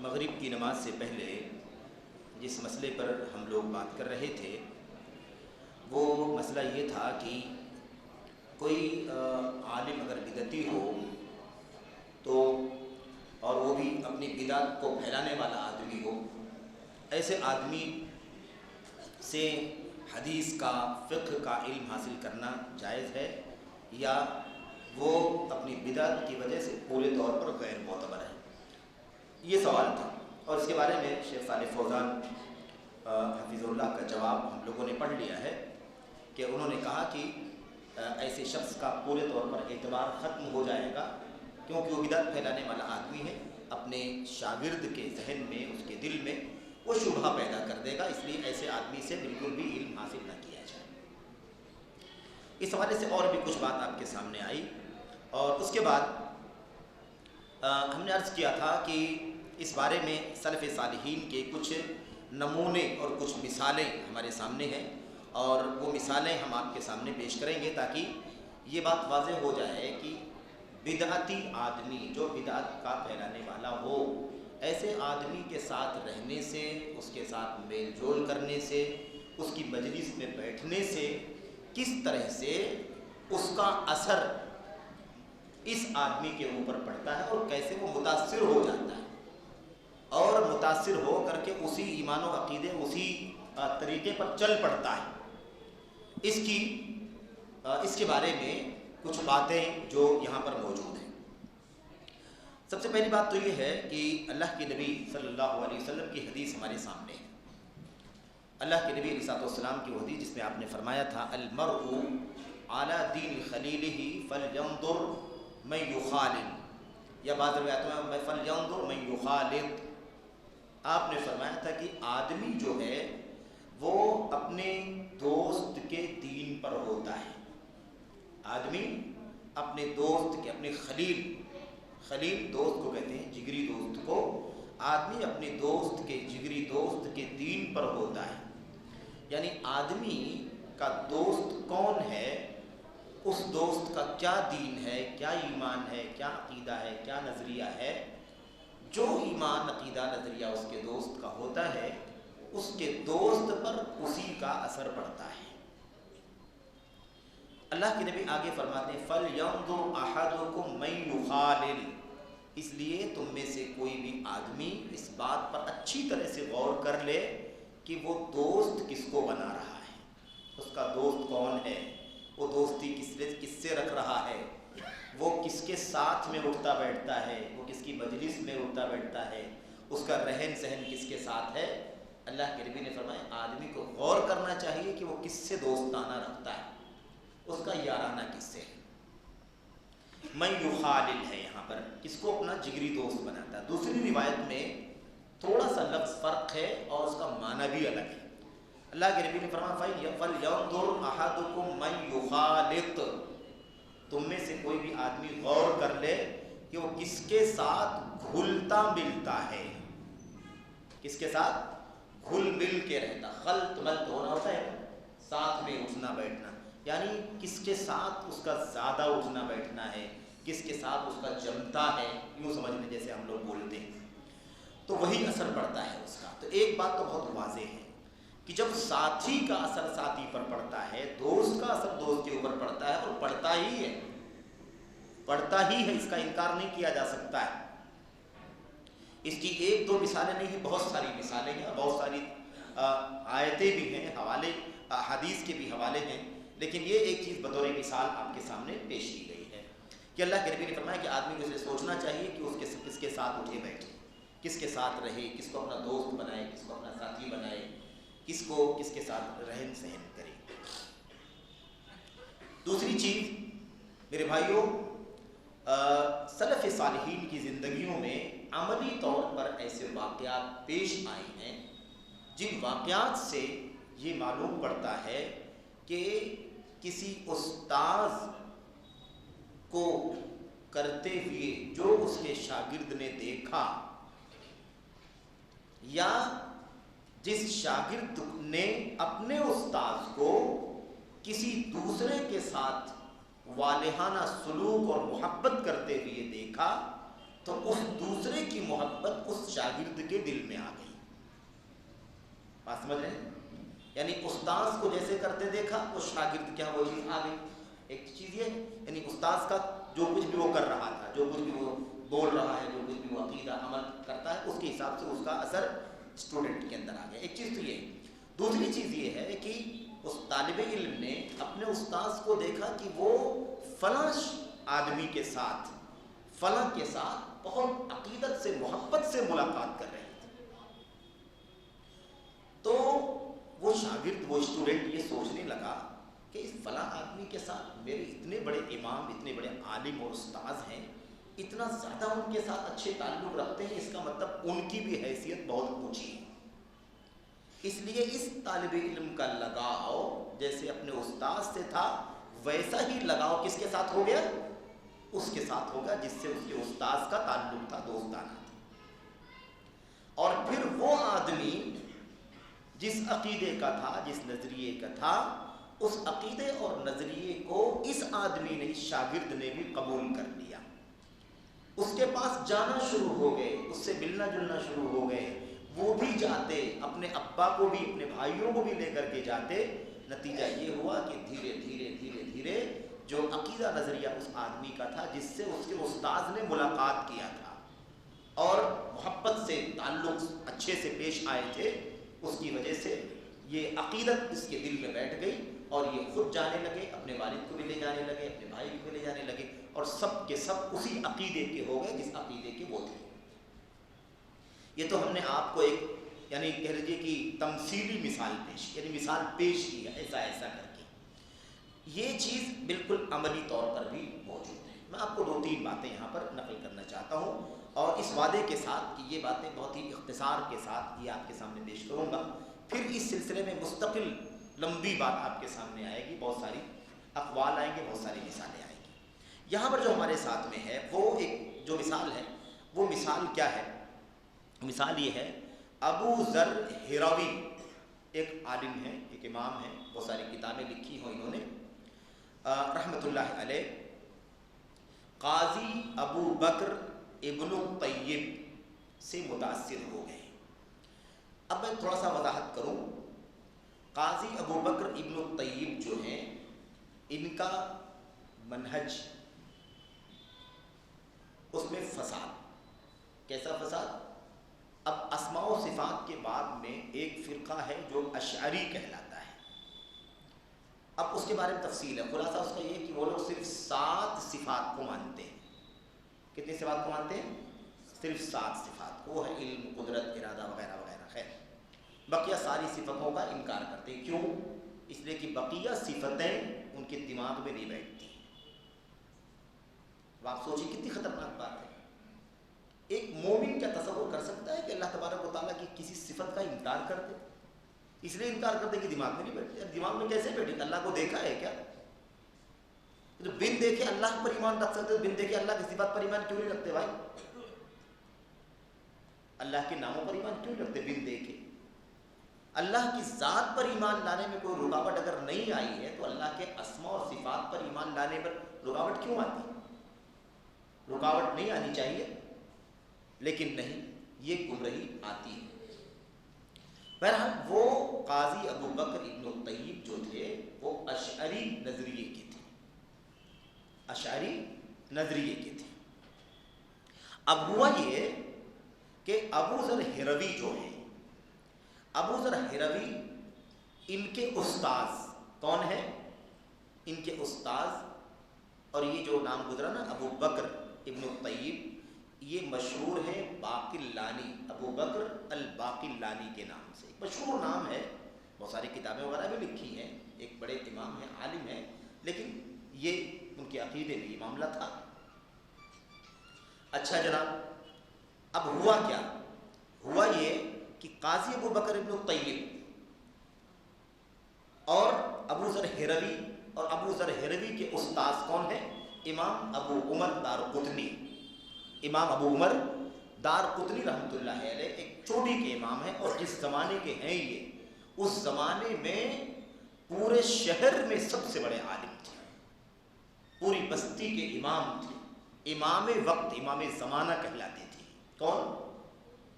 مغرب کی نماز سے پہلے جس مسئلے پر ہم لوگ بات کر رہے تھے وہ مسئلہ یہ تھا کہ کوئی عالم اگر بدعتی ہو تو اور وہ بھی اپنی بدعت کو پھیلانے والا آدمی ہو، ایسے آدمی سے حدیث کا فقہ کا علم حاصل کرنا جائز ہے یا وہ اپنی بدعت کی وجہ سے پورے طور پر غیر معتبر ہے؟ یہ سوال تھا، اور اس کے بارے میں شیخ صالح فوزان حفظ اللہ کا جواب ہم لوگوں نے پڑھ لیا ہے کہ انہوں نے کہا کہ ایسے شخص کا پورے طور پر اعتبار ختم ہو جائے گا، کیونکہ وہ بدعت پھیلانے والا آدمی ہے، اپنے شاگرد کے ذہن میں، اس کے دل میں وہ شبہہ پیدا کر دے گا، اس لیے ایسے آدمی سے بالکل بھی علم حاصل نہ کیا جائے۔ اس حوالے سے اور بھی کچھ بات آپ کے سامنے آئی، اور اس کے بعد ہم نے عرض کیا تھا کہ اس بارے میں سلف صالحین کے کچھ نمونے اور کچھ مثالیں ہمارے سامنے ہیں، اور وہ مثالیں ہم آپ کے سامنے پیش کریں گے تاکہ یہ بات واضح ہو جائے کہ بدعتی آدمی جو بدعت کا پھیلانے والا ہو، ایسے آدمی کے ساتھ رہنے سے، اس کے ساتھ میل جول کرنے سے، اس کی مجلس میں بیٹھنے سے کس طرح سے اس کا اثر اس آدمی کے اوپر پڑتا ہے اور کیسے وہ متاثر ہو جاتا ہے، اور متاثر ہو کر کے اسی ایمان و عقیدے اسی طریقے پر چل پڑتا ہے۔ اس کے بارے میں کچھ باتیں جو یہاں پر موجود ہیں۔ سب سے پہلی بات تو یہ ہے کہ اللہ کے نبی صلی اللہ علیہ وسلم کی حدیث ہمارے سامنے ہے۔ اللہ کے نبی علیہ السلام کی وہ حدیث جس میں آپ نے فرمایا تھا المرء علی دین خلیلہ فلینظر من یخالل، یا بعض روایتوں میں فلینظر من یخالط۔ آپ نے فرمایا تھا کہ آدمی جو ہے وہ اپنے دوست کے دین پر ہوتا ہے۔ آدمی اپنے دوست کے، اپنے خلیل دوست کو کہتے ہیں، جگری دوست کو، آدمی اپنے دوست کے، جگری دوست کے دین پر ہوتا ہے۔ یعنی آدمی کا دوست کون ہے، اس دوست کا کیا دین ہے، کیا ایمان ہے، کیا عقیدہ ہے، کیا نظریہ ہے۔ جو ایمان، عقیدہ، نظریہ اس کے دوست کا ہوتا ہے، اس کے دوست پر اسی کا اثر پڑتا ہے۔ اللہ کے نبی آگے فرماتے ہیں فَلْيَنْظُرْ أَحَدُكُمْ مَنْ يُخَالِلْ، اس لیے تم میں سے کوئی بھی آدمی اس بات پر اچھی طرح سے غور کر لے کہ وہ دوست کس کو بنا رہا ہے، اس کا دوست کون ہے، وہ دوستی کس سے رکھ رہا ہے، وہ کس کے ساتھ میں اٹھتا بیٹھتا ہے، وہ کس کی مجلس میں اٹھتا بیٹھتا ہے، اس کا رہن سہن کس کے ساتھ ہے۔ اللہ کے نبی نے فرمایا آدمی کو غور کرنا چاہیے کہ وہ کس سے دوستانہ رکھتا ہے، اس کا یارانہ کس سے ہے۔ من یخالل ہے یہاں پر، کس کو اپنا جگری دوست بناتا ہے۔ دوسری روایت میں تھوڑا سا لفظ فرق ہے اور اس کا معنی بھی الگ ہے۔ اللہ کے نبی نے فرمایا فَلْيَنْظُرْ أَحَدُكُمْ مَنْ يُخَالِطْ، تم میں سے کوئی بھی آدمی غور کر لے کہ وہ کس کے ساتھ گھلتا ملتا ہے، کس کے ساتھ گھل مل کے رہتا۔ خلط ملط ہونا ہوتا ہے ساتھ میں اٹھنا بیٹھنا، یعنی کس کے ساتھ اس کا زیادہ اٹھنا بیٹھنا ہے، کس کے ساتھ اس کا جمتا ہے، یوں سمجھ لیں جیسے ہم لوگ بولتے ہیں، تو وہی اثر پڑتا ہے اس کا۔ تو ایک بات تو بہت واضح ہے کہ جب ساتھی کا اثر ساتھی پر پڑتا ہے، دوست کا اثر دوست کے اوپر پڑتا ہے، اور پڑتا ہی ہے، اس کا انکار نہیں کیا جا سکتا ہے۔ اس کی ایک دو مثالیں نہیں ہیں، بہت ساری مثالیں ہیں، بہت ساری آیتیں بھی ہیں، حوالے حدیث کے بھی حوالے ہیں، لیکن یہ ایک چیز بطور مثال آپ کے سامنے پیش کی گئی ہے کہ اللہ کے نبی نے فرمایا کہ آدمی کو اسے سوچنا چاہیے کہ اس کس کے ساتھ اٹھے بیٹھے، کس کے ساتھ رہے، کس کو اپنا دوست بنائے، کس کو اپنا ساتھی بنائے، کس کے ساتھ رہن سہن کرے۔ دوسری چیز میرے بھائیوں، سلف صالحین کی زندگیوں میں عملی طور پر ایسے واقعات پیش آئے ہیں جن واقعات سے یہ معلوم پڑتا ہے کہ کسی استاذ کو کرتے ہوئے جو اس کے شاگرد نے دیکھا، یا جس شاگرد نے اپنے استاذ کو کسی دوسرے کے ساتھ والہانہ سلوک اور محبت کرتے ہوئے دیکھا، تو اس دوسرے کی محبت اس شاگرد کے دل میں آ گئی. بات سمجھ رہے ہیں؟ یعنی استاذ کو جیسے کرتے دیکھا وہ شاگرد کیا وہ چیز آ گئی. ایک چیز یہ یعنی استاذ کا جو کچھ بھی وہ کر رہا تھا، جو کچھ بھی وہ بول رہا ہے، جو کچھ بھی وہ عقیدہ عمل کرتا ہے، اس کے حساب سے اس کا اثر اسٹوڈنٹ کے اندر آ گیا. ایک چیز تو یہ. دوسری چیز یہ ہے کہ اس طالب علم نے اپنے استاذ کو دیکھا کہ وہ فلاں آدمی کے ساتھ، فلاں کے ساتھ بہت عقیدت سے، محبت سے ملاقات کر رہے تھے. تو وہ شاگرد، وہ اسٹوڈنٹ یہ سوچنے لگا کہ اس فلاں آدمی کے ساتھ میرے اتنے بڑے امام، اتنے بڑے عالم اور استاذ ہیں، اتنا زیادہ ان کے ساتھ اچھے تعلق رکھتے ہیں، اس کا مطلب ان کی بھی حیثیت بہت اونچی ہے. اس لیے اس طالب علم کا لگاؤ جیسے اپنے استاذ سے تھا، ویسا ہی لگاؤ کس کے ساتھ ہو گیا؟ اس کے ساتھ ہوگا جس سے اس کے استاذ کا تعلق تھا، دوستانہ تھا. اور پھر وہ آدمی جس عقیدے کا تھا، جس نظریے کا تھا، اس عقیدے اور نظریے کو اس آدمی نے، اس شاگرد نے بھی قبول کر لیا. اس کے پاس جانا شروع ہو گئے، اس سے ملنا جلنا شروع ہو گئے. وہ بھی جاتے، اپنے ابا کو بھی، اپنے بھائیوں کو بھی لے کر کے جاتے. نتیجہ یہ ہوا کہ دھیرے دھیرے دھیرے دھیرے جو عقیدہ نظریہ اس آدمی کا تھا، جس سے اس کے استاذ نے ملاقات کیا تھا اور محبت سے تعلق اچھے سے پیش آئے تھے، اس کی وجہ سے یہ عقیدت اس کے دل میں بیٹھ گئی اور یہ خود جانے لگے، اپنے والد کو بھی لے جانے لگے، اپنے بھائی کو بھی لے جانے لگے، اور سب کے سب اسی عقیدے کے ہو گئے جس عقیدے کے وہ تھے. یہ تو ہم نے آپ کو ایک یعنی کہہ لیجیے کہ تمثیلی مثال پیش، یعنی مثال پیش کی ہے ایسا ایسا کر کے. یہ چیز بالکل عملی طور پر بھی موجود ہے. میں آپ کو 2-3 باتیں یہاں پر نقل کرنا چاہتا ہوں، اور اس وعدے کے ساتھ کہ یہ باتیں بہت ہی اختصار کے ساتھ یہ آپ کے سامنے پیش کروں گا. پھر اس سلسلے میں مستقل لمبی بات آپ کے سامنے آئے گی، بہت ساری اقوال آئیں گے، بہت ساری مثالیں آئیں گی. یہاں پر جو ہمارے ساتھ میں ہے وہ ایک جو مثال ہے، وہ مثال کیا ہے؟ مثال یہ ہے، ابو ذر ہروی ایک عالم ہے، ایک امام ہے، بہت ساری کتابیں لکھی ہوں انہوں نے رحمۃ اللہ علیہ. قاضی ابو بکر ابن الطیب سے متاثر ہو گئے. اب میں تھوڑا سا وضاحت کروں. قاضی ابو بکر ابن الطیب جو ہیں، ان کا منہج اس میں فساد. کیسا فساد؟ اب اسماء و صفات کے بعد میں ایک فرقہ ہے جو اشعری کہلاتا ہے. اب اس کے بارے میں تفصیل ہے. خلاصہ اس کا یہ کہ وہ لوگ صرف 7 صفات کو مانتے ہیں. کتنی صفات کو مانتے ہیں؟ صرف 7 صفات. وہ ہے علم، قدرت، ارادہ وغیرہ وغیرہ. خیر، بقیہ ساری صفتوں کا انکار کرتے ہیں. کیوں؟ اس لیے کہ بقیہ صفتیں ان کے دماغ میں نہیں بیٹھتی. اب آپ سوچیں کتنی خطرناک بات ہے. ایک مومن کیا تصور کر سکتا ہے کہ اللہ تبارک و تعالیٰ کی کسی صفت کا انکار کر دے؟ اس لیے انکار کرتے کہ دماغ میں نہیں بیٹھتے. دماغ میں کیسے بیٹھے؟ اللہ کو دیکھا ہے کیا؟ تو بن دیکھے اللہ پر ایمان رکھ سکتے، بن دیکھے اللہ کی صفات پر ایمان کیوں نہیں رکھتے بھائی؟ اللہ کے ناموں پر ایمان کیوں نہیں رکھتے بن دیکھے؟ اللہ کی ذات پر ایمان لانے میں کوئی رکاوٹ اگر نہیں آئی ہے تو اللہ کے اسماء اور صفات پر ایمان لانے پر رکاوٹ کیوں آتی؟ رکاوٹ نہیں آنی چاہیے، لیکن نہیں، یہ گمراہی آتی ہے. بہرحال وہ قاضی ابو بکر ابن الطیب جو تھے وہ اشعری نظریے کے تھے. اشعری نظریے کے تھے. اب ہوا یہ کہ ابو ذر ہروی جو ہیں، ابو ذر ہروی ان کے استاذ کون ہیں؟ ان کے استاذ، اور یہ جو نام گزرا نا ابو بکر ابن الطیب، یہ مشہور ہے باقلانی، ابو بکر الباقلانی کے نام سے. مشہور نام ہے، بہت ساری کتابیں وغیرہ بھی لکھی ہیں. ایک بڑے امام ہیں، عالم ہیں، لیکن یہ ان کے عقیدے میں یہ معاملہ تھا. اچھا جناب، اب ہوا کیا؟ ہوا یہ کہ قاضی ابو بکر ابن الطیب اور ابو ذر ہروی، اور ابو ذر ہروی کے استاذ کون ہیں؟ امام ابو عمر دارقطنی. امام ابو عمر دارقطنی رحمۃ اللہ علیہ ایک چوٹی کے امام ہیں، اور جس زمانے کے ہیں یہ، اس زمانے میں پورے شہر میں سب سے بڑے عالم تھے، پوری بستی کے امام تھے. امام وقت امام زمانہ کہلاتے تھے. کون؟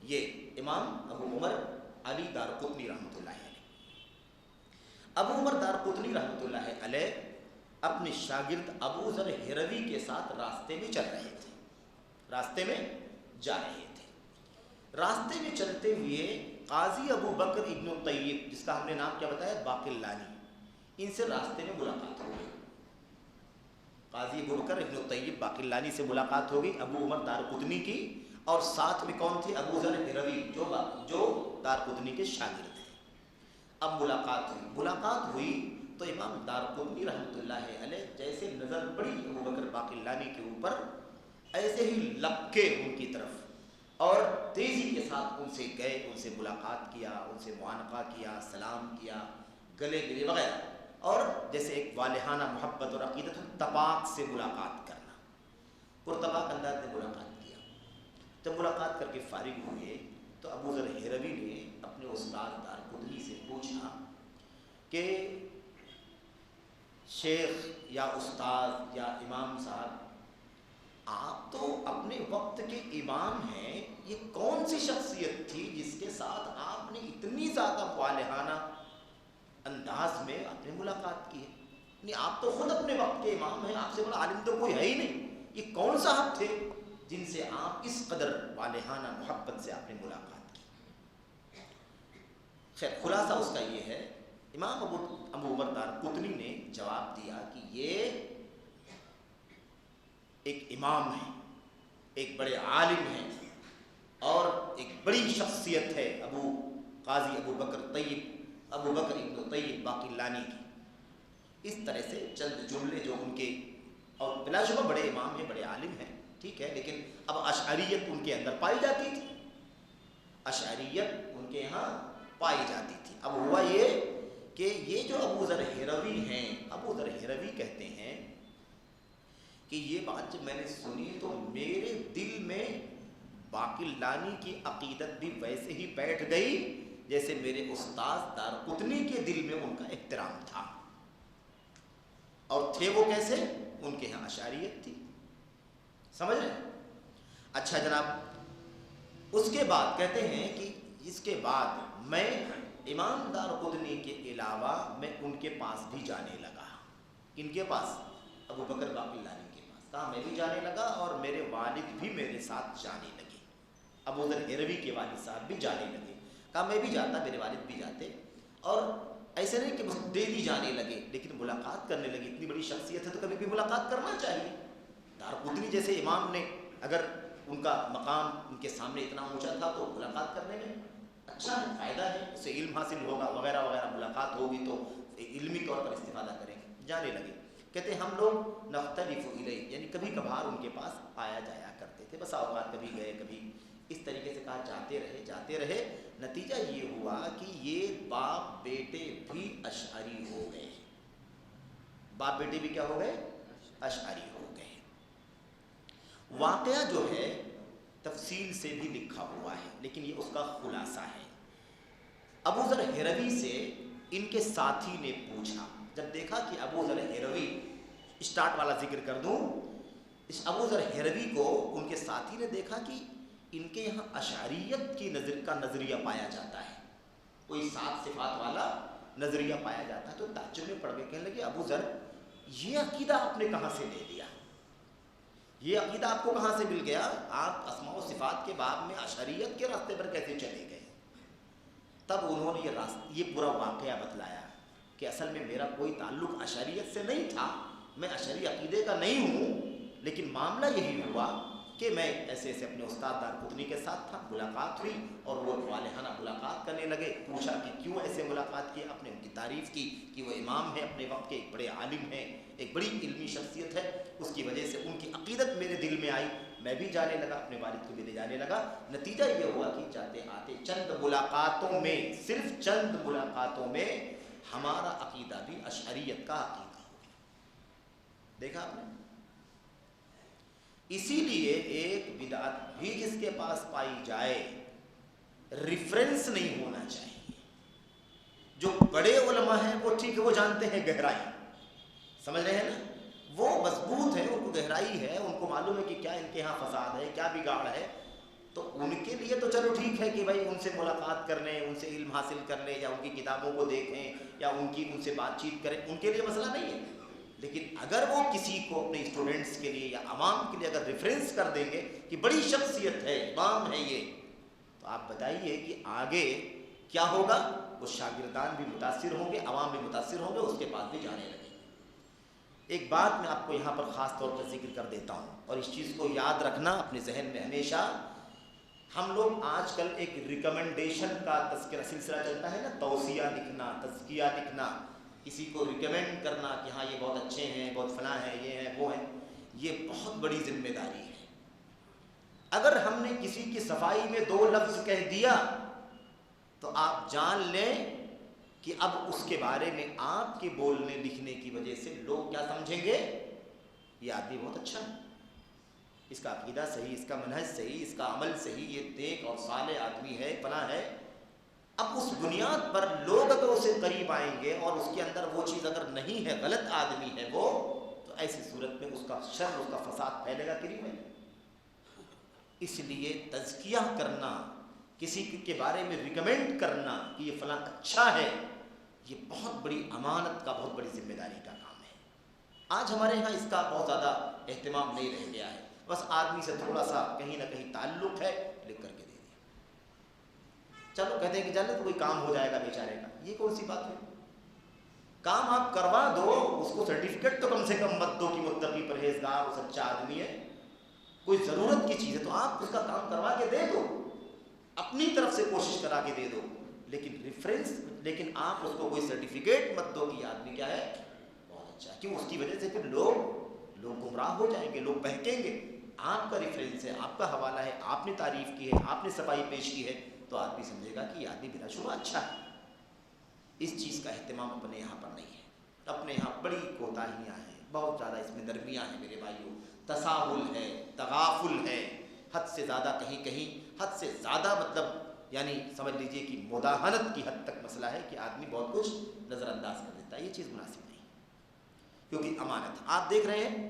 یہ امام ابو عمر علی دارقطنی رحمۃ اللہ علیہ. ابو عمر دارقطنی رحمۃ اللہ علیہ اپنے شاگرد ابو ذر ہروی کے ساتھ راستے میں چل رہے تھے، راستے میں جا رہے تھے. راستے میں چلتے ہوئے قاضی ابو بکر ابن طیب، جس کا ہم نے نام کیا بتایا، باقلانی، ان سے راستے میں ملاقات ہو گئی. قاضی ابو بکر ابن طیب باقلانی سے ملاقات ہو گئی ابو عمر دارقطنی کی، اور ساتھ میں کون تھے؟ ابو ذر ہروی جو دارقطنی کے شاگرد ہیں. اب ملاقات ہوئی تو امام دارقطنی رحمۃ اللہ علیہ جیسے نظر پڑی ابو بکر باقلانی کے اوپر، ایسے ہی لپکے ان کی طرف اور تیزی کے ساتھ ان سے گئے، ان سے ملاقات کیا، ان سے معانقہ کیا، سلام کیا، گلے ملے وغیرہ. اور جیسے ایک والہانہ محبت اور عقیدت تباک سے ملاقات کرنا، پرتباک انداز میں ملاقات کیا. جب ملاقات کر کے فارغ ہوئے تو ابو ذر ہروی نے اپنے استاد دارقطنی سے پوچھا کہ شیخ یا استاد یا امام صاحب، آپ تو اپنے وقت کے امام ہیں، یہ کون سی شخصیت تھی جس کے ساتھ آپ نے اتنی زیادہ والہانہ انداز میں آپ نے ملاقات کی ہے؟ نہیں، آپ تو خود اپنے وقت کے امام ہیں، آپ سے بڑا عالم تو کوئی ہے ہی نہیں. یہ کون صاحب تھے جن سے آپ اس قدر والہانہ محبت سے آپ نے ملاقات کی؟ خیر، خلاصہ اس کا یہ ہے، امام ابو عمر دارقطنی نے جواب دیا کہ یہ ایک امام ہے، ایک بڑے عالم ہیں اور ایک بڑی شخصیت ہے قاضی ابو بکر ابن طیب باقلانی کی. اس طرح سے چند جملے جو ان کے، اور بلا شبہ بڑے امام ہیں، بڑے عالم ہیں، ٹھیک ہے، لیکن اب اشعریت ان کے اندر پائی جاتی تھی، اشعریت ان کے یہاں پائی جاتی تھی. اب ہوا یہ کہ یہ جو ابو ذر ہروی ہیں، ابو ذر ہروی کہتے ہیں کہ یہ بات جب میں نے سنی تو میرے دل میں باقلانی کی عقیدت بھی ویسے ہی بیٹھ گئی جیسے میرے استاد دارقطنی کے دل میں ان کا احترام تھا. اور تھے وہ کیسے؟ ان کے یہاں اشعریت تھی. سمجھ رہے؟ اچھا جناب، اس کے بعد کہتے ہیں کہ اس کے بعد میں امام دارقطنی کے علاوہ میں ان کے پاس بھی جانے لگا. ان کے پاس؟ ابو بکر باقلانی کے پاس. کہا میں بھی جانے لگا اور میرے والد بھی میرے ساتھ جانے لگے. ابو ذر ہروی کے والد صاحب بھی جانے لگے. کہا میں بھی جاتا، میرے والد بھی جاتے، اور ایسے نہیں کہ بس ڈیلی جانے لگے، لیکن ملاقات کرنے لگے. اتنی بڑی شخصیت ہے تو کبھی بھی ملاقات کرنا چاہیے. دارقطنی جیسے امام نے، اگر ان کا مقام ان کے سامنے اتنا اونچا تھا تو ملاقات کرنے میں اچھا ہے، فائدہ ہے، اس سے علم حاصل ہوگا وغیرہ وغیرہ. ملاقات ہوگی تو علمی طور پر استفادہ کریں گے. جانے لگے. کہتے ہیں ہم لوگ نختلف الیہ، یعنی کبھی کبھار ان کے پاس آیا جایا کرتے تھے، بس اوقات کبھی گئے کبھی اس طریقے سے. کہا جاتے رہے. نتیجہ یہ ہوا کہ یہ باپ بیٹے بھی اشعری ہو گئے. باپ بیٹے بھی کیا ہو گئے؟ اشعری ہو گئے. واقعہ جو ہے تفصیل سے بھی لکھا ہوا ہے، لیکن یہ اس کا خلاصہ ہے. ابو ذر ہروی سے ان کے ساتھی نے پوچھا، جب دیکھا کہ ابو ذر ہروی، اسٹارٹ والا ذکر کر دوں، اس ابو ذر ہروی کو ان کے ساتھی نے دیکھا کہ ان کے یہاں اشعریت کی نظریہ پایا جاتا ہے، کوئی 7 صفات والا نظریہ پایا جاتا ہے. تو تعجب میں پڑ گئے، کہنے لگے ابو ذر یہ عقیدہ آپ نے کہاں سے لے لیا؟ یہ عقیدہ آپ کو کہاں سے مل گیا؟ آپ اسماء و صفات کے باب میں اشعریت کے راستے پر کیسے چلے گئے؟ تب انہوں نے یہ پورا واقعہ بتلایا کہ اصل میں میرا کوئی تعلق اشعریت سے نہیں تھا، میں اشعری عقیدے کا نہیں ہوں، لیکن معاملہ یہی ہوا کہ میں ایسے اپنے استاد دارقطنی کے ساتھ تھا، ملاقات ہوئی اور وہ والہانہ ملاقات کرنے لگے. پوچھا کہ کیوں ایسے ملاقات کی؟ آپ نے ان کی تعریف کی کہ وہ امام ہیں، اپنے وقت کے ایک بڑے عالم ہیں، ایک بڑی علمی شخصیت ہے. اس کی وجہ سے ان کی عقیدت میرے دل میں آئی، میں بھی جانے لگا، اپنے والد کو بھی لے جانے لگا. نتیجہ یہ ہوا کہ جاتے آتے چند ملاقاتوں میں، صرف چند ملاقاتوں میں ہمارا عقیدہ بھی اشعریت کا عقیدہ ہو گیا. دیکھا آپ نے؟ اسی لیے ایک بدعت بھی جس کے پاس پائی جائے، ریفرنس نہیں ہونا چاہیے. جو بڑے علماء ہیں وہ ٹھیک ہے، وہ جانتے ہیں گہرائی، سمجھ رہے ہیں نا، وہ مضبوط ہیں، ان کو گہرائی ہے، ان کو معلوم ہے کہ کیا ان کے ہاں فساد ہے، کیا بگاڑ ہے، تو ان کے لیے تو چلو ٹھیک ہے کہ بھائی ان سے ملاقات کر لیں، ان سے علم حاصل کر لیں، یا ان کی کتابوں کو دیکھیں، یا ان سے بات چیت کریں، ان کے لیے مسئلہ نہیں ہے۔ لیکن اگر وہ کسی کو اپنے اسٹوڈنٹس کے لیے یا عوام کے لیے اگر ریفرنس کر دیں گے کہ بڑی شخصیت ہے، امام ہے یہ، تو آپ بتائیے کہ آگے کیا ہوگا؟ وہ شاگردان بھی متاثر ہوں گے، عوام بھی متاثر ہوں گے، اس کے پاس بھی جانے لگیں گے۔ ایک بات میں آپ کو یہاں پر خاص طور پر ذکر کر دیتا ہوں، اور اس چیز کو یاد رکھنا اپنے ذہن میں ہمیشہ۔ ہم لوگ آج کل ایک ریکمنڈیشن کا تذکرہ سلسلہ چلتا ہے نا، توصیہ لکھنا، تزکیہ لکھنا، کسی کو ریکمینڈ کرنا کہ ہاں یہ بہت اچھے ہیں، بہت فلاں ہیں، یہ ہیں، وہ ہیں، یہ بہت بڑی ذمہ داری ہے۔ اگر ہم نے کسی کی صفائی میں 2 لفظ کہہ دیا تو آپ جان لیں کہ اب اس کے بارے میں آپ کے بولنے لکھنے کی وجہ سے لوگ کیا سمجھیں گے؟ یہ آدمی بہت اچھا ہے، اس کا عقیدہ صحیح، اس کا منہج صحیح، اس کا عمل صحیح، یہ نیک اور صالح آدمی ہے، فلاں ہے۔ اب اس بنیاد پر لوگ اگر اسے قریب آئیں گے اور اس کے اندر وہ چیز اگر نہیں ہے، غلط آدمی ہے وہ، تو ایسی صورت میں اس کا شر، اس کا فساد پھیلے گا کہ نہیں پھیلے گا؟ اس لیے تزکیہ کرنا، کسی کے بارے میں ریکمینڈ کرنا کہ یہ فلاں اچھا ہے، یہ بہت بڑی امانت کا، بہت بڑی ذمہ داری کا کام ہے۔ آج ہمارے ہاں اس کا بہت زیادہ اہتمام نہیں رہ گیا ہے، بس آدمی سے تھوڑا سا کہیں نہ کہیں تعلق ہے، لکھ کر کے دے دیا، چلو کہتے ہیں کہ جانے تو کوئی کام ہو جائے گا بیچارے کا۔ یہ کون سی بات ہے؟ کام آپ کروا دو، اس کو سرٹیفکیٹ تو کم سے کم مت دو کہ متقی، پرہیزگار اور سچا آدمی ہے۔ کوئی ضرورت کی چیز ہے تو آپ اس کا کام کروا کے دے دو، اپنی طرف سے کوشش کرا کے دے دو، لیکن آپ اس کو کوئی سرٹیفکیٹ مت دو کہ یہ آدمی کیا ہے، بہت اچھا ہے، کیوں؟ اس کی وجہ سے پھر لوگ گمراہ ہو جائیں گے، لوگ بہکیں گے۔ آپ کا ریفرنس ہے، آپ کا حوالہ ہے، آپ نے تعریف کی ہے، آپ نے صفائی پیش کی ہے، تو آدمی سمجھے گا کہ یہ آدمی بلا شبہ اچھا ہے۔ اس چیز کا اہتمام اپنے یہاں پر نہیں ہے، اپنے یہاں بڑی کوتاہیاں ہیں، بہت زیادہ اس میں نرمیاں ہیں میرے بھائیوں، تساہل ہے، تغافل ہے، حد سے زیادہ، کہیں حد سے زیادہ، مطلب یعنی سمجھ لیجئے کہ مداہنت کی حد تک مسئلہ ہے کہ آدمی بہت کچھ نظر انداز کر دیتا ہے۔ یہ چیز مناسب نہیں، کیونکہ امانت، آپ دیکھ رہے ہیں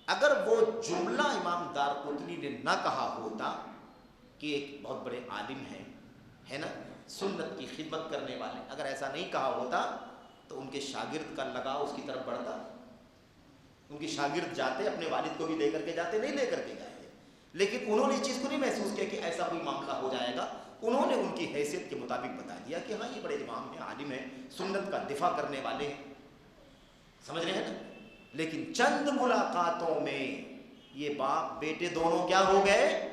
اگر وہ جملہ امام دارقطنی نے نہ کہا ہوتا کہ ایک بہت بڑے عالم ہیں، ہے نا، سنت کی خدمت کرنے والے، اگر ایسا نہیں کہا ہوتا تو ان کے شاگرد کا لگاؤ اس کی طرف بڑھتا، ان کے شاگرد جاتے، اپنے والد کو بھی لے کر کے جاتے، نہیں لے کر کے جاتے، لیکن انہوں نے اس چیز کو نہیں محسوس کیا کہ ایسا کوئی معاملہ ہو جائے گا۔ انہوں نے ان کی حیثیت کے مطابق بتا دیا کہ ہاں یہ بڑے امام ہیں، عالم ہیں، سنت کا دفاع کرنے والے ہیں، سمجھ رہے ہیں نا۔ لیکن چند ملاقاتوں میں یہ باپ بیٹے دونوں کیا ہو گئے؟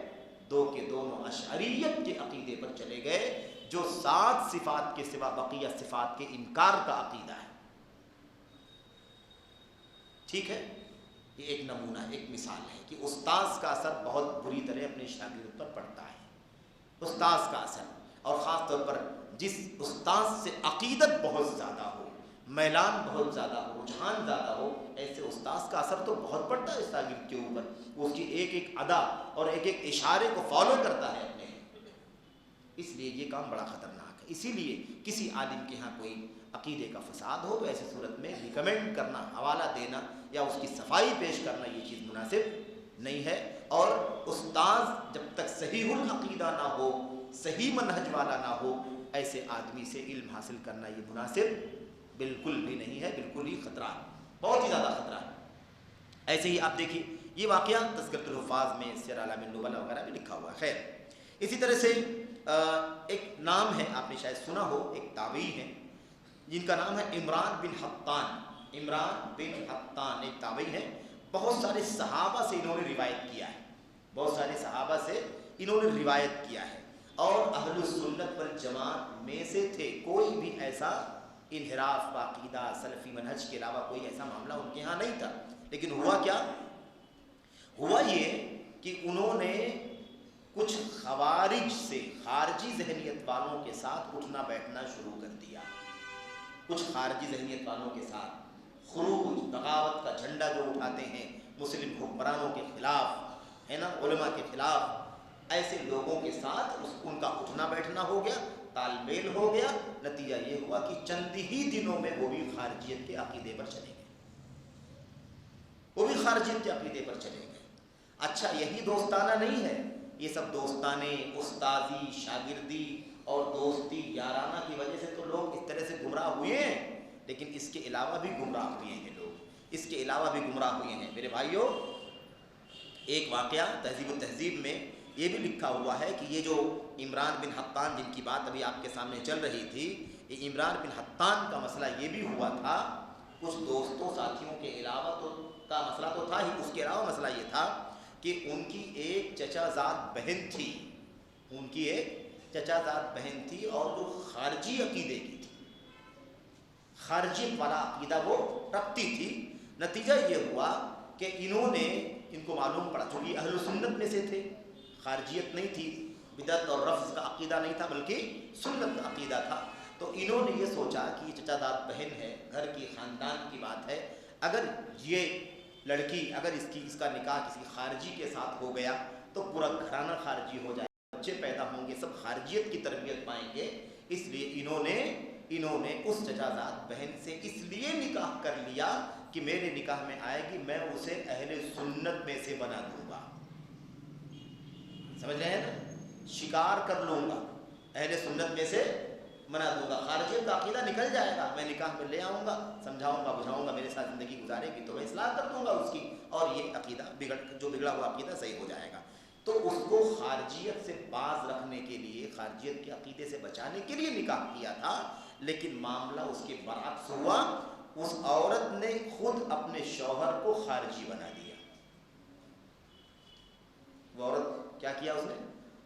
دو کے دونوں اشعریت کے عقیدے پر چلے گئے، جو 7 صفات کے سوا بقیہ صفات کے انکار کا عقیدہ ہے۔ ٹھیک ہے، یہ ایک نمونہ، ایک مثال ہے کہ استاذ کا اثر بہت بری طرح اپنے شاگرد پر پڑتا ہے۔ استاذ کا اثر، اور خاص طور پر جس استاذ سے عقیدت بہت زیادہ ہو، میلان بہت زیادہ ہو، رجحان زیادہ ہو، ایسے استاذ کا اثر تو بہت پڑتا ہے شاگرد کے اوپر، وہ اس کی ایک ایک ادا اور ایک ایک اشارے کو فالو کرتا ہے اپنے، اس لیے یہ کام بڑا خطرناک ہے۔ اسی لیے کسی عالم کے ہاں کوئی عقیدے کا فساد ہو تو ایسی صورت میں ریکمینڈ کرنا، حوالہ دینا یا اس کی صفائی پیش کرنا، یہ چیز مناسب نہیں ہے۔ اور استاذ جب تک صحیح العقیدہ نہ ہو، صحیح منہج والا نہ ہو، ایسے آدمی سے علم حاصل کرنا یہ مناسب بالکل بھی نہیں ہے، بالکل ہی خطرہ ہے، بہت ہی زیادہ خطرہ ہے۔ ایسے ہی آپ دیکھیے یہ واقعہ تذکرۃ الحفاظ میں، سیر اعلام النبلاء وغیرہ میں لکھا ہوا ہے۔ خیر، اسی طرح سے ایک نام ہے، آپ نے شاید سنا ہو، ایک تابعی ہیں جن کا نام ہے عمران بن حطان۔ عمران بن حطان ایک تابعی ہیں، بہت سارے صحابہ سے انہوں نے روایت کیا ہے، بہت سارے صحابہ سے انہوں نے روایت کیا ہے، اور اہل السنت والجماعت میں سے تھے، کوئی بھی ایسا انحراف عقیدہ، سلفی منہج کے علاوہ کوئی ایسا معاملہ ان کے ہاں نہیں تھا۔ لیکن ہوا کیا؟ ہوا یہ کہ انہوں نے کچھ خوارج سے، خارجی ذہنیت والوں کے ساتھ اٹھنا بیٹھنا شروع کر دیا، کچھ خارجی ذہنیت والوں کے ساتھ خروج، بغاوت کا جھنڈا جو اٹھاتے ہیں مسلم حکمرانوں کے خلاف، ہے نا، علماء کے خلاف، ایسے لوگوں کے ساتھ ان کا اٹھنا بیٹھنا ہو گیا، تال میل ہو گیا۔ نتیجہ یہ ہوا کہ چند ہی دنوں میں وہ بھی خارجیت کے عقیدے پر چلے گئے، خارجیت کے عقیدے پر چلے گئے۔ اچھا یہی دوستانہ نہیں ہے، یہ سب دوستانے، استاذی، شاگردی اور دوستی یارانہ کی وجہ سے تو لوگ اس طرح سے گمراہ ہوئے ہیں، لیکن اس کے علاوہ بھی گمراہ ہوئے ہیں لوگ، اس کے علاوہ بھی گمراہ ہوئے ہیں۔ میرے بھائیوں، ایک واقعہ تہذیب و تہذیب میں یہ بھی لکھا ہوا ہے کہ یہ جو عمران بن حطان جن کی بات ابھی آپ کے سامنے چل رہی تھی، یہ عمران بن حطان کا مسئلہ یہ بھی ہوا تھا، کچھ دوستوں ساتھیوں کے علاوہ کا مسئلہ تو تھا ہی، اس کے علاوہ مسئلہ یہ تھا کہ ان کی ایک چچا زاد بہن تھی، ان کی ایک چچا زاد بہن تھی اور جو خارجی عقیدے کی تھی، خارجی والا عقیدہ وہ رکھتی تھی۔ نتیجہ یہ ہوا کہ انہوں نے، ان کو معلوم پڑا چونکہ اہل سنت میں سے تھے، خارجیت نہیں تھی، بدعت اور رفض کا عقیدہ نہیں تھا بلکہ سنت کا عقیدہ تھا، تو انہوں نے یہ سوچا کہ یہ چچا زاد بہن ہے، گھر کی خاندان کی بات ہے، اگر یہ لڑکی، اگر اس کا نکاح کسی خارجی کے ساتھ ہو گیا تو پورا گھرانہ خارجی ہو جائے، بچے پیدا ہوں گے، سب خارجیت کی تربیت پائیں گے، اس لیے انہوں نے اس چچا زاد بہن سے اس لیے نکاح کر لیا کہ میرے نکاح میں آئے گی، میں اسے اہل سنت میں سے بنا دوں گا، سمجھ رہے ہیں نا، شکار کر لوں گا، اہل سنت میں سے بنا دوں گا، خارجیت کا عقیدہ نکل جائے گا، میں نکاح میں لے آؤں گا، سمجھاؤں گا، بجھاؤں گا، میرے ساتھ زندگی گزارے گی تو میں اصلاح کر دوں گا اس کی، اور یہ عقیدہ جو بگڑا ہوا عقیدہ صحیح ہو جائے گا۔ تو اس کو خارجیت سے باز رکھنے کے لیے، خارجیت کے عقیدے سے بچانے کے لیے نکاح کیا تھا، لیکن معاملہ اس کے برعکس ہوا، اس عورت نے خود اپنے شوہر کو خارجی بنا دیا۔ وہ عورت کیا کیا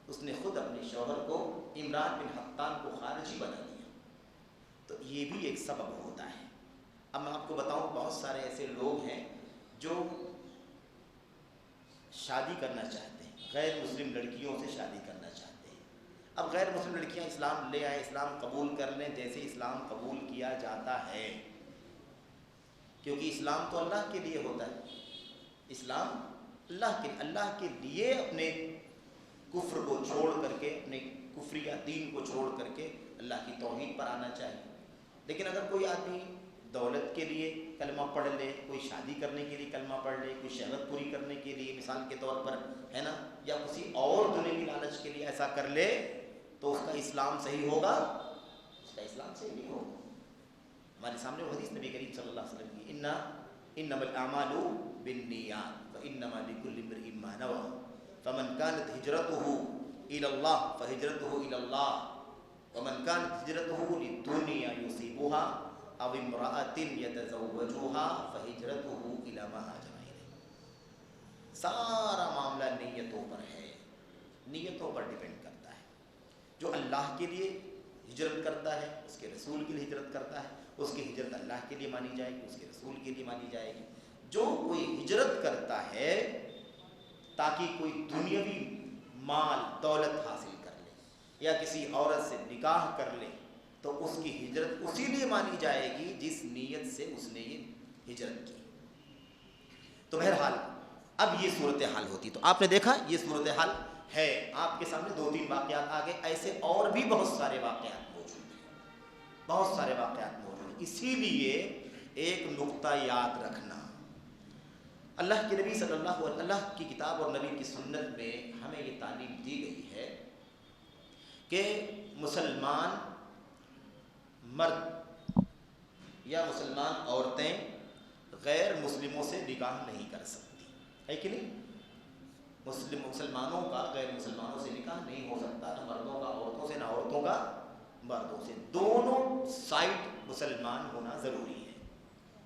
اس نے خود اپنے شوہر کو، عمران بن حطان کو خارجی بنا دیا۔ تو یہ بھی ایک سبب ہوتا ہے۔ اب میں آپ کو بتاؤں، بہت سارے ایسے لوگ ہیں جو شادی کرنا چاہتے ہیں، غیر مسلم لڑکیوں سے شادی کرنا چاہتے ہیں۔ اب غیر مسلم لڑکیاں اسلام لے آئے، اسلام قبول کر لیں، جیسے اسلام قبول کیا جاتا ہے، کیونکہ اسلام تو اللہ کے لیے ہوتا ہے، اسلام اللہ کے لیے اپنے کفر کو چھوڑ کر کے، اپنے کفریہ دین کو چھوڑ کر کے اللہ کی توحید پر آنا چاہیے۔ لیکن اگر کوئی آدمی دولت کے لیے کلمہ پڑھ لے، کوئی شادی کرنے کے لیے کلمہ پڑھ لے، کوئی شہوت پوری کرنے کے لیے مثال کے طور پر ہے نا، یا کسی اور دنیوی لالچ کے لیے ایسا کر لے، تو اس کا اسلام صحیح ہوگا؟ اس کا اسلام صحیح نہیں ہوگا۔ ہمارے سامنے وہ حدیث نبی کریم صلی اللہ علیہ وسلم کی، انما الاعمال بالنیات وانما لکل امرئ ما نوى فمن كانت هجرته الى الله فهجرته الى الله ومن كانت هجرته للدنيا يصيبها او امرأة يتزوجها فهجرته الى ما هاجر اليه۔ سارا معاملہ نیتوں پر ہے، نیتوں پر ڈیپینڈ کرتا ہے۔ جو اللہ کے لیے ہجرت کرتا ہے، اس کے رسول کے لیے ہجرت کرتا ہے، اس کی ہجرت اللہ کے لیے مانی جائے گی، اس کے رسول کے لیے مانی جائے گی۔ جو کوئی ہجرت کرتا ہے تاکہ کوئی دنیاوی مال دولت حاصل کر لے یا کسی عورت سے نکاح کر لے، تو اس کی ہجرت اسی لیے مانی جائے گی جس نیت سے اس نے یہ ہجرت کی۔ تو بہرحال اب یہ صورتحال ہوتی، تو آپ نے دیکھا یہ صورتحال ہے، آپ کے سامنے 2-3 واقعات آگے، ایسے اور بھی بہت سارے واقعات موجود ہیں، بہت سارے واقعات موجود ہیں۔ اسی لیے ایک نقطہ یاد رکھنا، اللہ کے نبی صلی اللہ علیہ وسلم، اللہ کی کتاب اور نبی کی سنت میں ہمیں یہ تعلیم دی گئی ہے کہ مسلمان مرد یا مسلمان عورتیں غیر مسلموں سے نکاح نہیں کر سکتی، ہے کہ نہیں؟ مسلمانوں کا غیر مسلمانوں سے نکاح نہیں ہو سکتا، نہ مردوں کا عورتوں سے، نہ عورتوں کا مردوں سے، دونوں سائڈ مسلمان ہونا ضروری ہے،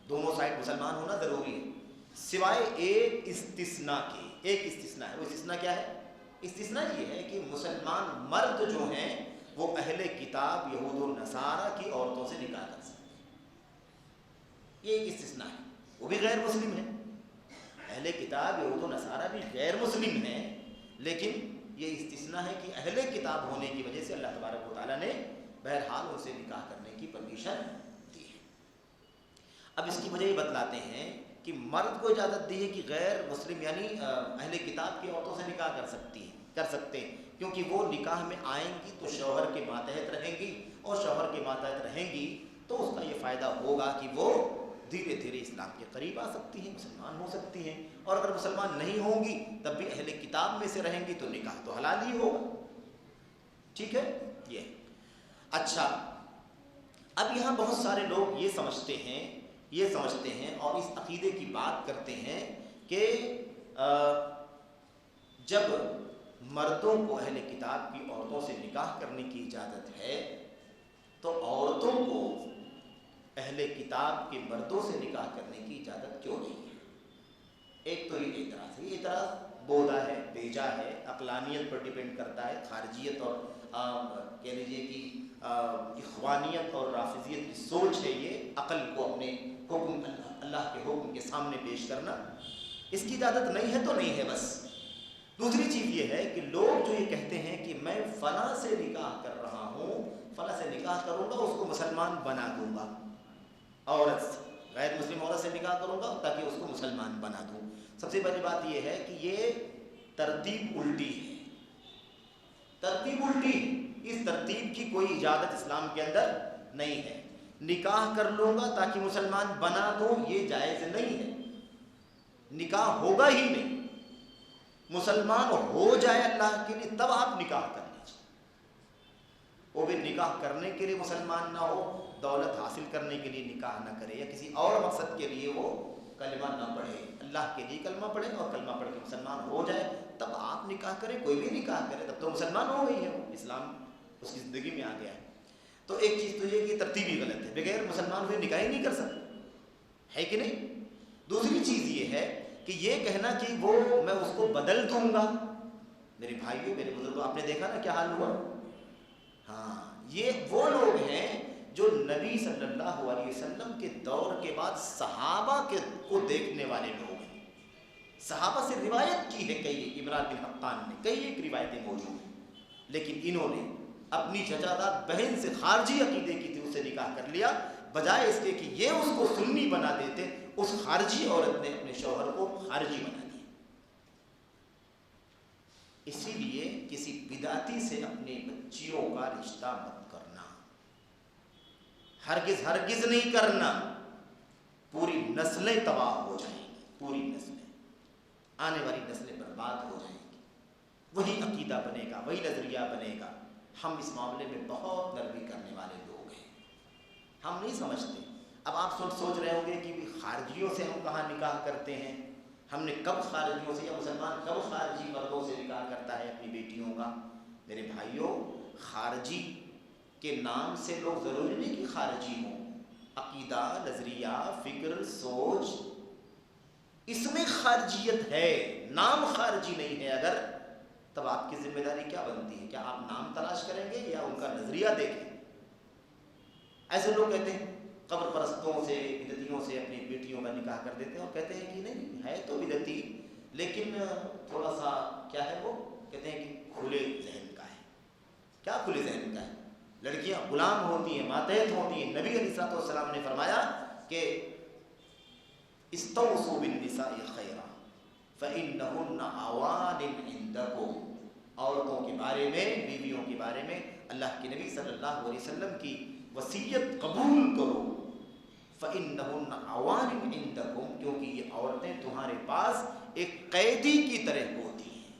دونوں سائڈ مسلمان ہونا ضروری ہے، سوائے ایک استثناء کے۔ ایک استثناء ہے، وہ استثناء کیا ہے؟ استثناء یہ ہے کہ مسلمان مرد جو ہیں وہ اہل کتاب یہود و نصارہ کی عورتوں سے نکاح کر سکتے ہیں، یہ ایک استثناء ہے، وہ بھی غیر مسلم ہیں، اہل کتاب یہود و نصارہ بھی غیر مسلم ہیں، لیکن یہ استثناء ہے کہ اہل کتاب ہونے کی وجہ سے اللہ تبارک و تعالیٰ نے بہرحال ان سے نکاح کرنے کی پرمیشن دی ہے۔ اب اس کی وجہ یہ بتلاتے ہیں کہ مرد کو اجازت دی ہے کہ غیر مسلم یعنی اہل کتاب کی عورتوں سے نکاح کر سکتے ہیں، کیونکہ وہ نکاح میں آئیں گی تو شوہر کے ماتحت رہیں گی، اور شوہر کے ماتحت رہیں گی تو اس کا یہ فائدہ ہوگا کہ وہ دھیرے دھیرے اسلام کے قریب آ سکتی ہیں، مسلمان ہو سکتی ہیں، اور اگر مسلمان نہیں ہوں گی تب بھی اہل کتاب میں سے رہیں گی تو نکاح تو حلال ہی ہوگا. ٹھیک ہے یہ. اچھا، اب یہاں بہت سارے لوگ یہ سمجھتے ہیں اور اس عقیدے کی بات کرتے ہیں کہ جب مردوں کو اہل کتاب کی عورتوں سے نکاح کرنے کی اجازت ہے تو عورتوں کو اہل کتاب کے مردوں سے نکاح کرنے کی اجازت کیوں نہیں ہے؟ ایک تو یہ اعتراض ہے. یہ اعتراض بودا ہے، بیجا ہے، عقلانیت پر ڈیپینڈ کرتا ہے. خارجیت اور کہہ لیجیے کہ اخوانیت اور رافضیت کی سوچ ہے یہ، عقل کو اپنے حکم اللہ کے حکم کے سامنے پیش کرنا. اس کی اجازت نہیں ہے تو نہیں ہے بس. دوسری چیز یہ ہے کہ لوگ جو یہ کہتے ہیں کہ میں فلاں سے نکاح کر رہا ہوں، فلاں سے نکاح کروں گا اس کو مسلمان بنا دوں گا، عورت سے، غیر مسلم عورت سے نکاح کروں گا تاکہ اس کو مسلمان بنا دوں. سب سے پہلی بات یہ ہے کہ یہ ترتیب الٹی ہے. ترتیب الٹی، اس ترتیب کی کوئی اجازت اسلام کے اندر نہیں ہے. نکاح کر لوں گا تاکہ مسلمان بنا دوں یہ جائز نہیں ہے. نکاح ہوگا ہی نہیں. مسلمان ہو جائے اللہ کے لیے تب آپ نکاح کر لیجیے. وہ بھی نکاح کرنے کے لیے مسلمان نہ ہو، دولت حاصل کرنے کے لیے نکاح نہ کرے، یا کسی اور مقصد کے لیے وہ کلمہ نہ پڑھے، اللہ کے لیے کلمہ پڑھے اور کلمہ پڑھ کے مسلمان ہو جائے تب آپ نکاح کریں. کوئی بھی نکاح کرے تب تو مسلمان ہو گئی ہے، اسلام اس کی زندگی میں آ گیا ہے. تو ایک چیز تو یہ کہ ترتیب ہی غلط ہے، بغیر مسلمان ہوئے نکاح ہی نہیں کر سکتے، ہے کہ نہیں. دوسری چیز یہ ہے کہ یہ کہنا کہ وہ میں اس کو بدل دوں گا. میرے بھائیوں، میرے بزرگوں، آپ نے دیکھا نا کیا حال ہوا. ہاں، یہ وہ لوگ ہیں جو نبی صلی اللہ علیہ وسلم کے دور کے بعد صحابہ کو دیکھنے والے لوگ ہیں. صحابہ سے روایت کی ہے کئی، عمران بن حقان نے کئی ایک روایتیں موجود ہیں، لیکن انہوں نے اپنی چچاداد بہن سے خارجی عقیدے کی تھی، اس سے نکاح کر لیا، بجائے اس کے کہ یہ اس کو سنی بنا دیتے، اس خارجی عورت نے اپنے شوہر کو خارجی بنا دیا. اسی لیے کسی بدعتی سے اپنے بچیوں کا رشتہ مت کرنا، ہرگز ہرگز نہیں کرنا. پوری نسلیں تباہ ہو جائیں گی، پوری نسلیں، آنے والی نسلیں برباد ہو جائیں گی. وہی عقیدہ بنے گا، وہی نظریہ بنے گا. ہم اس معاملے میں بہت نرمی کرنے والے لوگ ہیں، ہم نہیں سمجھتے. اب آپ سوچ رہے ہوں گے کہ خارجیوں سے ہم کہاں نکاح کرتے ہیں، ہم نے کب خارجیوں سے، یا مسلمان کب خارجی مردوں سے نکاح کرتا ہے اپنی بیٹیوں کا. میرے بھائیوں، خارجی کے نام سے لوگ ضروری نہیں کہ خارجی ہوں. عقیدہ، نظریہ، فکر، سوچ، اس میں خارجیت ہے، نام خارجی نہیں ہے. اگر تب آپ کی ذمہ داری کیا بنتی ہے؟ کیا آپ نام تلاش کریں گے یا ان کا نظریہ دیکھیں؟ ایسے لوگ کہتے ہیں قبر پرستوں سے، بدعتیوں سے اپنی بیٹیوں کا نکاح کر دیتے ہیں اور کہتے ہیں کہ نہیں ہے تو بدعتی لیکن تھوڑا سا کیا ہے، وہ کہتے ہیں کہ کھلے ذہن کا ہے. کیا کھلے ذہن کا ہے؟ لڑکیاں غلام ہوتی ہیں، ماتحت ہوتی ہیں. نبی علیہ الصلوۃ والسلام نے فرمایا کہ استوصوا بالنساء خیرا فإنہن عوان عندکم. عورتوں کے بارے میں، بیویوں کے بارے میں اللہ کے نبی صلی اللہ علیہ وسلم کی وصیت قبول کرو. فإنہن عوان عندکم، کیونکہ یہ عورتیں تمہارے پاس ایک قیدی کی طرح ہوتی ہیں.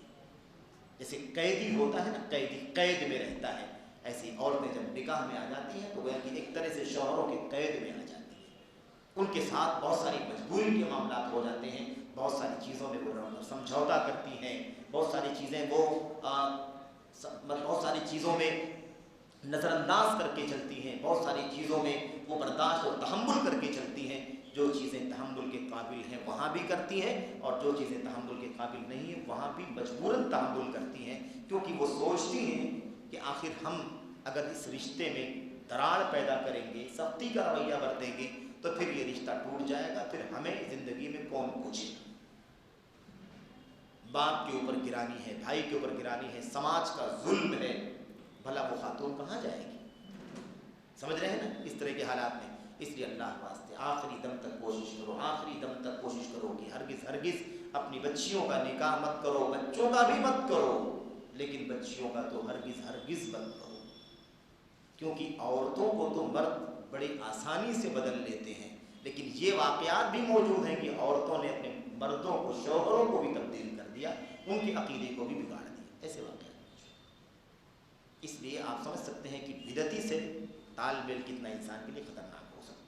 جیسے قیدی ہوتا ہے نا، قیدی قید میں رہتا ہے، ایسی عورتیں جب نکاح میں آ جاتی ہیں تو گویا کہ ایک طرح سے شوہروں کے قید میں آ جاتی ہیں. ان کے ساتھ بہت ساری مجبوری کے معاملات ہو جاتے ہیں، بہت ساری چیزوں میں وہ سمجھوتا کرتی ہیں، بہت ساری چیزیں وہ بہت ساری چیزوں میں نظر انداز کر کے چلتی ہیں، بہت ساری چیزوں میں وہ برداشت اور تحمل کر کے چلتی ہیں. جو چیزیں تحمل کے قابل ہیں وہاں بھی کرتی ہیں، اور جو چیزیں تحمل کے قابل نہیں ہیں وہاں بھی مجبوراً تحمل کرتی ہیں، کیونکہ وہ سوچتی ہیں کہ آخر ہم اگر اس رشتے میں دراڑ پیدا کریں گے، سختی کا رویہ برتیں گے تو پھر یہ رشتہ ٹوٹ جائے گا، پھر ہمیں زندگی میں کون پوچھے گا. باپ کے اوپر گرانی ہے، بھائی کے اوپر گرانی ہے، سماج کا ظلم ہے، بھلا وہ خاتون کہاں جائے گی؟ سمجھ رہے ہیں نا اس طرح کے حالات میں. اس لیے اللہ واسطے آخری دم تک کوشش کرو، آخری دم تک کوشش کرو کہ ہرگز ہرگز اپنی بچیوں کا نکاح مت کرو. بچوں کا بھی مت کرو، لیکن بچیوں کا تو ہرگز ہرگز مت کرو، کیونکہ عورتوں کو تو مرد بڑی آسانی سے بدل لیتے ہیں لیکن یہ واقعات بھی موجود ہیں کہ عورتوں نے اپنے مردوں کو، شوہروں کو بھی تبدیل کر دیا، ان کے عقیدے کو بھی بگاڑ دیا، ایسے واقعات۔ اس لیے آپ سمجھ سکتے ہیں کہ بدعتی سے طالب علم کتنا انسان کے لیے خطرناک ہو سکتا ہے۔